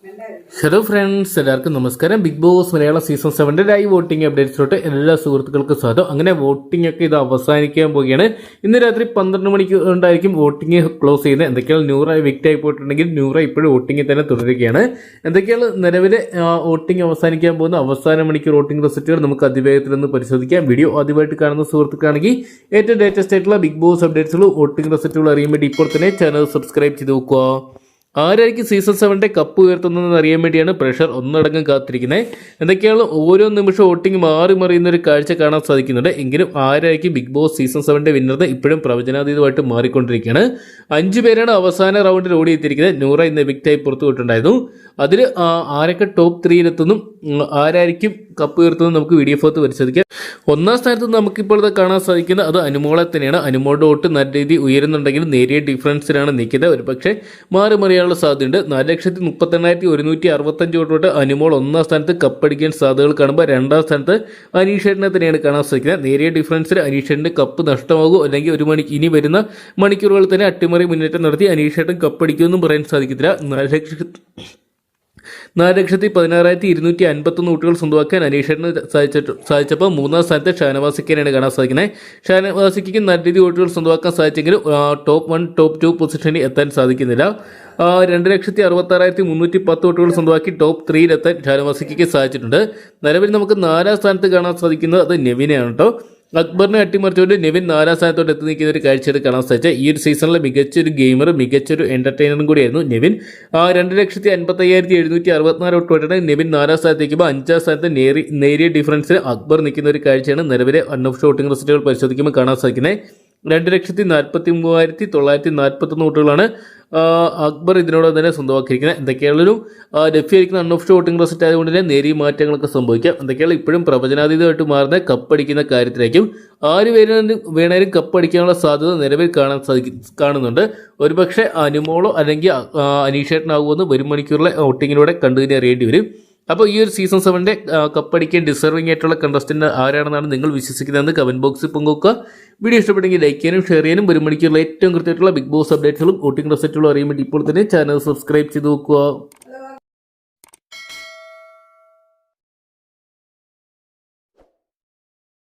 Hello friends, എല്ലാവർക്കും നമസ്കാരം. Big Boss Malayalam season 7 live voting അപ്ഡേറ്റ്സിലോട്ട് എല്ലാ സുഹൃത്തുക്കൾക്കും സ്വാഗതം. അങ്ങനെ വോട്ടിംഗ് ഒക്കെ ഇത് അവസാനിക്കാൻ പോവുകയാണ്. ഇന്ന് രാത്രി 12 മണിക്ക് കൊണ്ടായിരിക്കും വോട്ടിംഗ് ക്ലോസ് ചെയ്യുന്നത്. എന്തൊക്കെയാണ് ന്യൂറ വിക്റ്റായി പോയിട്ടുണ്ടെങ്കിൽ ന്യൂറ ഇപ്പോഴും വോട്ടിംഗിൽ തന്നെ തുടരുകയാണ്. എന്തൊക്കെയാണ് നിലവിലെ വോട്ടിംഗ് അവസാനിക്കാൻ പോകുന്ന അവസാന മണിക്കൂർ വോട്ടിംഗ് റിസൾട്ടുകൾ നമുക്ക് അതിവേഗത്തിൽ നിന്ന് പരിശോധിക്കാം. വീഡിയോ ആദ്യമായിട്ട് കാണുന്ന സുഹൃത്തുക്കാണെങ്കിൽ ഏറ്റവും ലേറ്റസ്റ്റ് ആയിട്ടുള്ള ബിഗ് ബോസ് അപ്ഡേറ്റ്സുകളും വോട്ടിംഗ് റിസൾട്ടുകൾ അറിയാൻ വേണ്ടി ഇപ്പോൾ തന്നെ ചാനൽ സബ്സ്ക്രൈബ് ചെയ്ത് നോക്കുക. ആരായിരിക്കും സീസൺ 7 കപ്പ് ഉയർത്തുന്നതെന്ന് അറിയാൻ വേണ്ടിയാണ് പ്രഷർ ഒന്നടങ്കം കാത്തിരിക്കുന്നത്. എന്തൊക്കെയാണ് ഓരോ നിമിഷം വോട്ടിംഗ് മാറി മറിയുന്ന ഒരു കാഴ്ച കാണാൻ സാധിക്കുന്നുണ്ട്. എങ്കിലും ആരായിരിക്കും ബിഗ് ബോസ് സീസൺ 7 വിന്നർ ഇപ്പോഴും പ്രവചനാതീതമായിട്ട് മാറിക്കൊണ്ടിരിക്കുകയാണ്. 5 പേരാണ് അവസാന റൗണ്ടിൽ ഓടിയെത്തിയിരിക്കുന്നത്. നൂറ ഇന്ന് വിക്റ്റായി പുറത്തു വിട്ടുണ്ടായിരുന്നു. അതിൽ ആരൊക്കെ ടോപ്പ് 3-യിലെത്തുന്നു, ആരായിരിക്കും കപ്പ് ഉയർത്തുന്നത് നമുക്ക് വീഡിയോ ഫോർത്ത് പരിശോധിക്കാം. ഒന്നാം സ്ഥാനത്ത് നമുക്കിപ്പോൾ കാണാൻ സാധിക്കുന്നത് അത് അനുമോളെ തന്നെയാണ്. അനുമോളുടെ വോട്ട് നല്ല രീതി ഉയരുന്നുണ്ടെങ്കിലും നേരിയ ഡിഫറൻസിലാണ് നിൽക്കുന്നത്. ഒരു പക്ഷേ മാറി മറിയാനുള്ള സാധ്യതയുണ്ട്. 4,38,165 വോട്ടോട്ട് അനുമോൾ ഒന്നാം സ്ഥാനത്ത് കപ്പടിക്കാൻ സാധ്യതകൾ കാണുമ്പോൾ രണ്ടാം സ്ഥാനത്ത് അനീഷേട്ടനെ തന്നെയാണ് കാണാൻ സാധിക്കുന്നത്. നേരിയ ഡിഫറൻസിൽ അനീഷേട്ടന് കപ്പ് നഷ്ടമാകുമോ, അല്ലെങ്കിൽ ഇനി വരുന്ന മണിക്കൂറുകളിൽ തന്നെ അട്ടിമറി മുന്നേറ്റം നടത്തി അനീഷേട്ടൻ കപ്പടിക്കുമെന്നും പറയാൻ സാധിക്കത്തില്ല. 4,16,251 വോട്ടുകൾ സ്വന്തമാക്കാൻ അനീഷേട്ടന് സാധിച്ചപ്പോൾ മൂന്നാം സ്ഥാനത്ത് ഷാനവാസിക്കാനാണ് കാണാൻ സാധിക്കുന്നത്. ഷാനവാസിക്ക് നല്ല രീതി വോട്ടുകൾ സ്വന്തമാക്കാൻ സാധിച്ചെങ്കിലും ടോപ്പ് 1, ടോപ്പ് 2 പൊസിഷനിൽ എത്താൻ സാധിക്കുന്നില്ല. 2,66,310 വോട്ടുകൾ സ്വന്തമാക്കി ടോപ്പ് 3-യിലെത്താൻ ഷാനവാസിക്ക് സാധിച്ചിട്ടുണ്ട്. നിലവിൽ നമുക്ക് 4ാം സ്ഥാനത്ത് കാണാൻ സാധിക്കുന്നത് അത് നെവിനെയാണ് കേട്ടോ. അക്ബറിനെ അട്ടിമറിച്ചുകൊണ്ട് നെവിൻ 4ാം സ്ഥാനത്തോട്ട് എത്തി നിൽക്കുന്ന ഒരു കാഴ്ചയായിട്ട് കാണാൻ സാധിച്ച ഈ ഒരു സീസണിലെ മികച്ചൊരു ഗെയിമറും മികച്ചൊരു എന്റർടൈനറും കൂടിയായിരുന്നു നെവിൻ. 2,55,764 വോട്ടോട്ടാണ് നെവിൻ 4ാം സ്ഥാനത്തേക്കുമ്പോൾ 5ാം സ്ഥാനത്ത് നേരിയ ഡിഫറൻസിൽ അക്ബർ നിൽക്കുന്ന ഒരു കാഴ്ചയാണ് നിലവിലെ അൺഒഫീഷ്യൽ വോട്ടിംഗ് റിസൾട്ടുകൾ പരിശോധിക്കുമ്പോൾ കാണാൻ സാധിക്കുന്നത്. 2,43,941 വോട്ടുകളാണ് അക്ബർ ഇതിനോട് തന്നെ സ്വന്തമാക്കിയിരിക്കുന്നത്. എന്തൊക്കെയുള്ളൊരു ലഭ്യമായിരിക്കുന്ന അൺഒഫീഷ്യൽ വോട്ടിംഗ് റിസൾട്ട് ആയതുകൊണ്ട് തന്നെ നേരിയ മാറ്റങ്ങളൊക്കെ സംഭവിക്കാം. എന്തൊക്കെയാണ് ഇപ്പോഴും പ്രവചനാതീതമായിട്ട് മാറുന്ന കപ്പടിക്കുന്ന കാര്യത്തിലേക്കും ആര് വേണേലും കപ്പടിക്കാനുള്ള സാധ്യത നിലവിൽ കാണുന്നുണ്ട്. ഒരുപക്ഷെ അനുമോളോ അല്ലെങ്കിൽ അനീഷേട്ടനാകുമെന്ന് വരും മണിക്കൂറിലെ വോട്ടിങ്ങിലൂടെ കണ്ടു തന്നെ അറിയേണ്ടി വരും. അപ്പോൾ ഈ ഒരു സീസൺ 7 കപ്പടിക്കാൻ ഡിസർവിംഗ് ആയിട്ടുള്ള കണ്ടസ്റ്റന്റ് ആരാണെന്നാണ് നിങ്ങൾ വിശ്വസിക്കുന്നതെന്ന് കമന്റ് ബോക്സിൽ പങ്കുവെക്കുക. വീഡിയോ ഇഷ്ടപ്പെട്ടെങ്കിൽ ലൈക്ക് ചെയ്യാനും ഷെയർ ചെയ്യാനും വരും മണിക്കൂറിൽ ഏറ്റവും കൃത്യമായിട്ടുള്ള ബിഗ് ബോസ് അപ്ഡേറ്റ്സുകളും വോട്ടിംഗ് റിസൾട്ടുകളും അറിയാൻ വേണ്ടി ഇപ്പോൾ തന്നെ ചാനൽ സബ്സ്ക്രൈബ് ചെയ്ത് നോക്കുക.